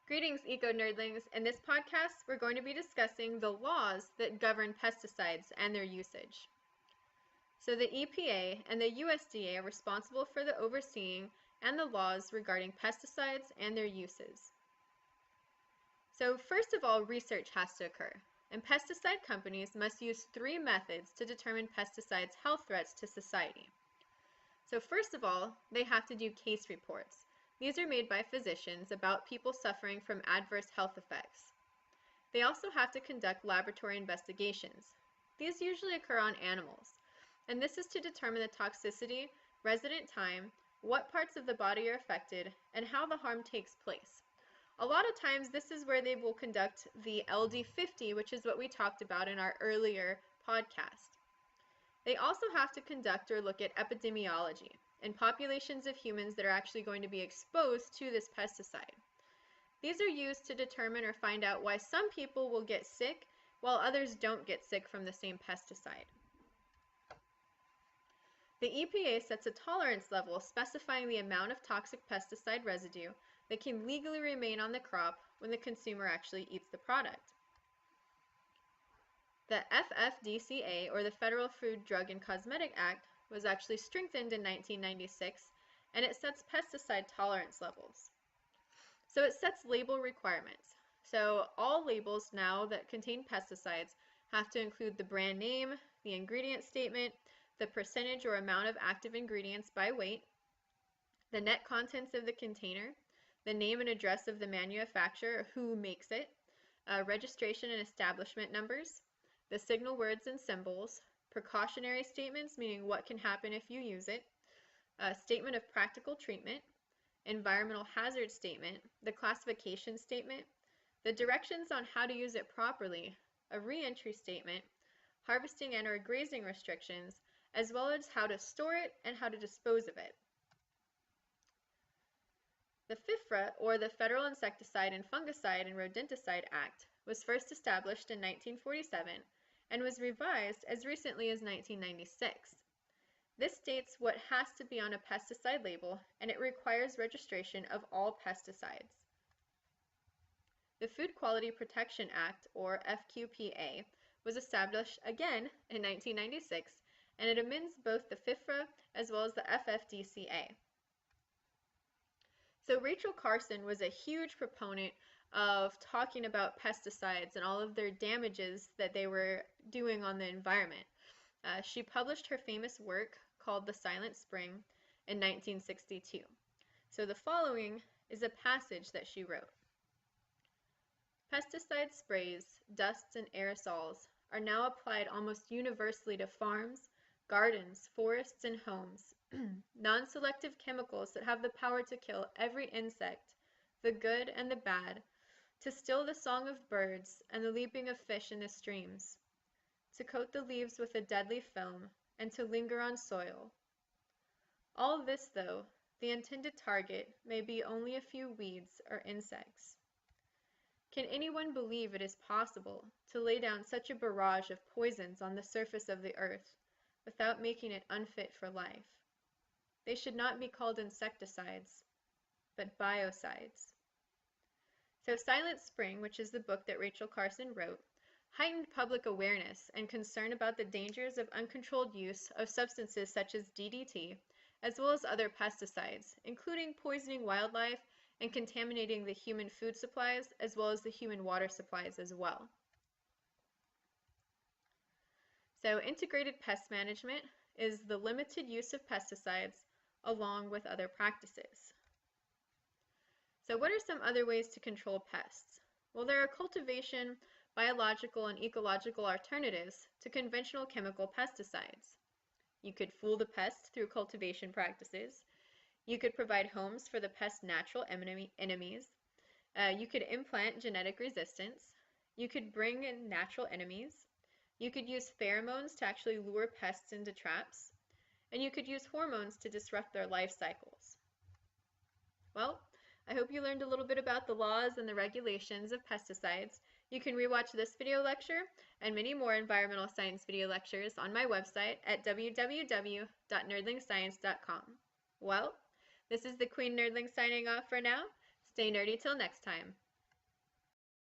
Greetings, eco-nerdlings. In this podcast, we're going to be discussing the laws that govern pesticides and their usage. So the EPA and the USDA are responsible for the overseeing and the laws regarding pesticides and their uses. So first of all, research has to occur, and pesticide companies must use 3 methods to determine pesticides' health threats to society. So first of all, they have to do case reports. These are made by physicians about people suffering from adverse health effects. They also have to conduct laboratory investigations. These usually occur on animals, and this is to determine the toxicity, resident time, what parts of the body are affected, and how the harm takes place. A lot of times this is where they will conduct the LD50, which is what we talked about in our earlier podcast. They also have to conduct or look at epidemiology and populations of humans that are actually going to be exposed to this pesticide. These are used to determine or find out why some people will get sick while others don't get sick from the same pesticide. The EPA sets a tolerance level specifying the amount of toxic pesticide residue that can legally remain on the crop when the consumer actually eats the product. The FFDCA, or the Federal Food, Drug, and Cosmetic Act, was actually strengthened in 1996, and it sets pesticide tolerance levels. So it sets label requirements. So all labels now that contain pesticides have to include the brand name, the ingredient statement, the percentage or amount of active ingredients by weight, the net contents of the container, the name and address of the manufacturer or who makes it, registration and establishment numbers, the signal words and symbols, precautionary statements, meaning what can happen if you use it, a statement of practical treatment, environmental hazard statement, the classification statement, the directions on how to use it properly, a re-entry statement, harvesting and or grazing restrictions, as well as how to store it and how to dispose of it. The FIFRA, or the Federal Insecticide and Fungicide and Rodenticide Act, was first established in 1947 and was revised as recently as 1996. This states what has to be on a pesticide label, and it requires registration of all pesticides. The Food Quality Protection Act, or FQPA, was established again in 1996, and it amends both the FIFRA as well as the FFDCA. So Rachel Carson was a huge proponent of talking about pesticides and all of their damages that they were doing on the environment. She published her famous work called The Silent Spring in 1962. So the following is a passage that she wrote. Pesticide sprays, dusts, and aerosols are now applied almost universally to farms, gardens, forests, and homes. Non-selective chemicals that have the power to kill every insect, the good and the bad, to still the song of birds and the leaping of fish in the streams, to coat the leaves with a deadly film, and to linger on soil. All this, though, the intended target may be only a few weeds or insects. Can anyone believe it is possible to lay down such a barrage of poisons on the surface of the earth without making it unfit for life? They should not be called insecticides, but biocides. So Silent Spring, which is the book that Rachel Carson wrote, heightened public awareness and concern about the dangers of uncontrolled use of substances such as DDT, as well as other pesticides, including poisoning wildlife and contaminating the human food supplies, as well as the human water supplies as well. So integrated pest management is the limited use of pesticides along with other practices. So what are some other ways to control pests? Well, there are cultivation, biological, and ecological alternatives to conventional chemical pesticides. You could fool the pests through cultivation practices. You could provide homes for the pest's natural enemies. You could implant genetic resistance. You could bring in natural enemies. You could use pheromones to actually lure pests into traps. And you could use hormones to disrupt their life cycles. Well, I hope you learned a little bit about the laws and the regulations of pesticides. You can rewatch this video lecture and many more environmental science video lectures on my website at www.nerdlingscience.com. Well, this is the Queen Nerdling signing off for now. Stay nerdy till next time.